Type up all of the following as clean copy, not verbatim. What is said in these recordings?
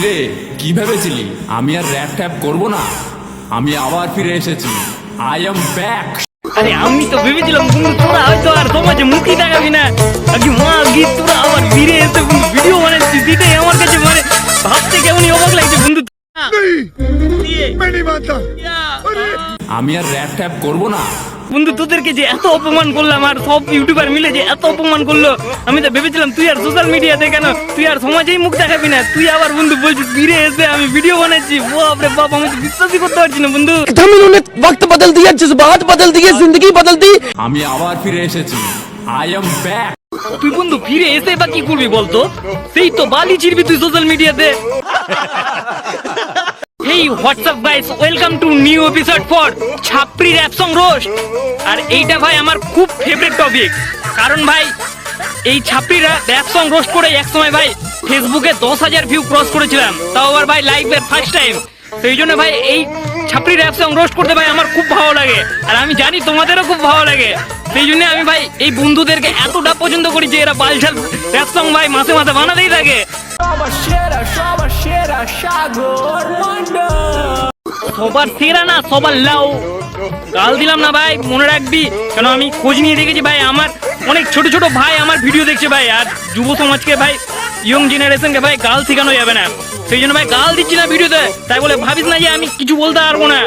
কিরে, কি ভেবেছিলি আমি আর র‍্যাপ ট্যাপ করবো না? আমি আবার ফিরে এসেছি। I am back. আরে আমি তো ভেবেছিলাম বন্ধু তোরা হয়তো আর সমাজে মুখই দেখাবি না, আগে মা গিয়ে তোরা আবার ফিরে এসে বন্ধু ভিডিও বানাচ্ছিস, এটাই আমার কাছে মানে ভাবতে কেমনই অবাক লাগছে বন্ধু। আমি আর র‍্যাপ ট্যাপ করবো না বন্ধু তোদেরকে যে এত অপমান করলাম আর সব ইউটিউবার মিলে যে এত অপমান করলো, আমি তো ভেবেছিলাম তুই আর সোশ্যাল মিডিয়াতে কেন, তুই আর সমাজেই মুখ দেখাবি না, তুই আবার বন্ধু বলছিস ফিরে এসে আমি ভিডিও বানাচ্ছি। বাপ রে বাপ, আমি তো বিশ্বাসই করতে পারছি না বন্ধু। वक्त बदल दिया, जज्बात बदल दिए, जिंदगी बदल दी। আমি আবার ফিরে এসেছি। I am back. তুই বন্ধু ফিরে এসে বা কি করবি বলতো? সেই তো বালি চিরবি তুই সোশ্যাল মিডিয়াতে। এই WhatsApp guys, welcome to new episode for ছাপরি র‍্যাপ সং রোস্ট। আর এইটা ভাই আমার খুব ফেভারিট টপিক, কারণ ভাই এই ছাপরিরা র‍্যাপ সং রোস্ট করে এক সময় ভাই ফেসবুকে 10,000 ভিউ ক্রস করেছিলাম, তাও আবার ভাই লাইভের ফার্স্ট টাইম। সেই জন্য ভাই এই ছাপরি র‍্যাপ সং রোস্ট করতে ভাই আমার খুব ভালো লাগে, আর আমি জানি তোমাদেরও খুব ভালো লাগে। সেই জন্য আমি ভাই এই বন্ধুদেরকে এতটা পছন্দ করি যে এরা বালছাল র‍্যাপ সং ভাই মাসে মাসে বানাতেই থাকে। সবার সেরা না সবার লাও, গাল দিলাম না ভাই, মনে রাখবি, কেন আমি খোঁজ নিয়ে দেখেছি ভাই আমার অনেক ছোট ছোট ভাই আমার ভিডিও দেখছে ভাই, আর যুব সমাজকে ভাই ইয়ং জেনারেশনকে ভাই গাল শেখানো যাবে না। সেই জন্য ভাই গাল দিচ্ছি না ভিডিওতে, তাই বলে ভাবিস না যে আমি কিছু বলতে পারবো না।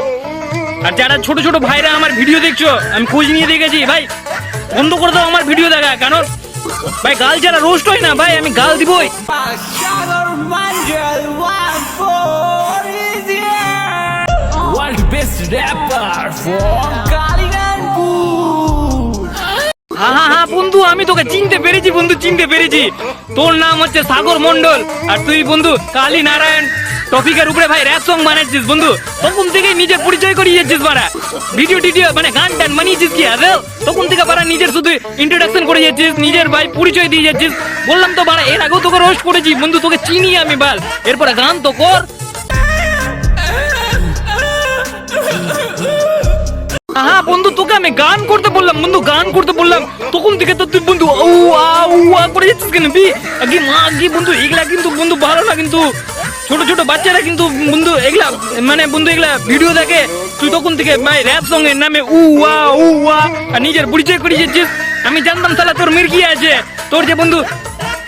আর যারা ছোট ছোট ভাইরা আমার ভিডিও দেখছো, আমি খোঁজ নিয়ে দেখেছি ভাই, বন্ধ করে দাও আমার ভিডিও দেখা, কারণ ভাই গাল যারা রোস্ট হয় না ভাই আমি গাল দিবই। World best rapper for Kaliganj. হ্যাঁ বন্ধু, আমি তোকে চিনতে পেরেছি বন্ধু, চিনতে পেরেছি। তোর নাম হচ্ছে সাগর মন্ডল, আর তুই বন্ধু কালী নারায়ণ টপিকের উপরে ভাই র‍্যাপ সং বানাচ্ছিস বন্ধু। তখন থেকেই নিজের পরিচয় করিয়ে যাচ্ছিস বাড়া, ভিডিও টিডিও মানে গান টান বানিয়েছিস কি আদৌ? তখন থেকে বাড়া নিজের শুধু ইন্ট্রোডাকশন করে যাচ্ছিস, নিজের ভাই পরিচয় দিয়ে যাচ্ছিস। বললাম তো বাড়া, এর আগেও তোকে রোস্ট করেছি বন্ধু, তোকে চিনি আমি বাল, এরপরে গান তো কর। হ্যাঁ বন্ধু, তোকে আমি গান করতে বললাম বন্ধু, গান করতে বললাম, তখন থেকে তো তুই বন্ধু ও আ করে যাচ্ছিস কেন? আগে মা আগে বন্ধু, এগুলা কিন্তু বন্ধু ভালো না, কিন্তু ছোট ছোট বাচ্চারা কিন্তু বন্ধু এগুলা মানে বন্ধু এগুলা ভিডিও দেখে। তুই তখন থেকে ভাই র‍্যাপ সং এর নামে আর নিজের পরিচয় করে যাচ্ছিস। আমি জানতাম শালা তোর মির্কি আছে, তোর যে বন্ধু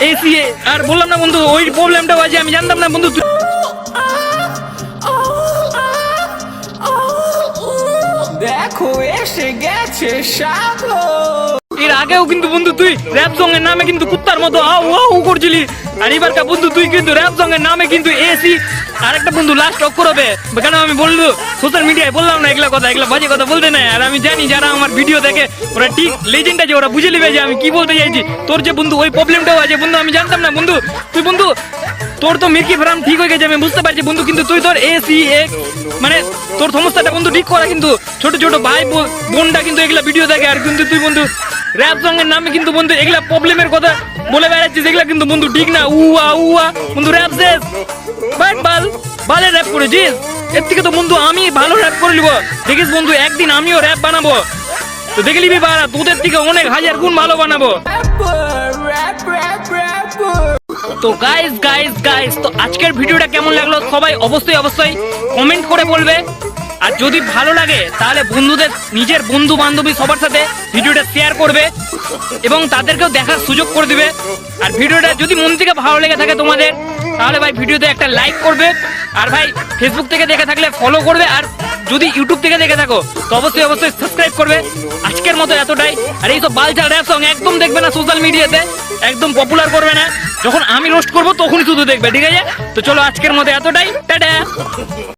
এসি, আর বললাম না বন্ধু ওই প্রবলেমটাও আছে, আমি জানতাম না বন্ধু। দেখো এসে গেছে সাগর। এর আগেও কিন্তু বন্ধু তুই র‍্যাপ সং এর নামে কিন্তু কুত্তার মতো আউ করছিলি, আর এবার কা বন্ধু তুই কিন্তু র‍্যাপ সং এর নামে কিন্তু এসি আর একটা বন্ধু লাস্ট অক্ষর হবে, কেন আমি বললো সোশ্যাল মিডিয়ায় বললাম না এগুলা কথা, এগুলা বাজে কথা বলতে নাই। আর আমি জানি যারা আমার ভিডিও দেখে ওরা ঠিক লেজেন্ড আছে, ওরা বুঝে নেবে যে আমি কি বলতে চাইছি। তোর যে বন্ধু ওই প্রবলেমটাও আছে বন্ধু, আমি জানতাম না বন্ধু। তুই বন্ধু তোর তো মির্কি ফার্ম ঠিক হয়ে গেছে আমি বুঝতে পারছি বন্ধু, কিন্তু তুই তোর এসি মানে তোর সমস্যাটা বন্ধু ঠিক করা, কিন্তু ছোট ছোট ভাই বোনটা কিন্তু এগুলা ভিডিও দেখে, আর কিন্তু তুই বন্ধু র‍্যাপ সং এর নামে কিন্তু বন্ধু এগুলা প্রবলেমের কথা বলে বেড়াচ্ছিস, এগুলা কিন্তু বন্ধু ঠিক না। বন্ধু র‍্যাপ শেষ বালে র‍্যাপ করেছিস, এর থেকে তো বন্ধু আমি ভালো র‍্যাপ করে নিব। দেখিস বন্ধু একদিন আমিও র‍্যাপ বানাবো, তো দেখে নিবি বাড়া, তোদের থেকে অনেক হাজার গুণ ভালো বানাবো। তো গাইস তো আজকের ভিডিওটা কেমন লাগলো সবাই অবশ্যই কমেন্ট করে বলবে, আর যদি ভালো লাগে তাহলে বন্ধুদের নিজের বন্ধু বান্ধবী সবার সাথে ভিডিওটা শেয়ার করবে এবং তাদেরকেও দেখার সুযোগ করে দিবে। আর ভিডিওটা যদি মন থেকে ভালো লেগে থাকে তোমাদের, তাহলে ভাই ভিডিওতে একটা লাইক করবে, আর ভাই ফেসবুক থেকে দেখে থাকলে ফলো করবে, আর যদি ইউটিউব থেকে দেখে থাকো তো অবশ্যই সাবস্ক্রাইব করবে। আজকের মতো এতটাই, আর এই সব বালচাল র‍্যাপ সং একদম দেখবে না সোশ্যাল মিডিয়াতে, একদম পপুলার করবে না, যখন আমি রোস্ট করবো তখনই শুধু দেখবে, ঠিক আছে? তো চলো আজকের মতো এতটাই, টাটা।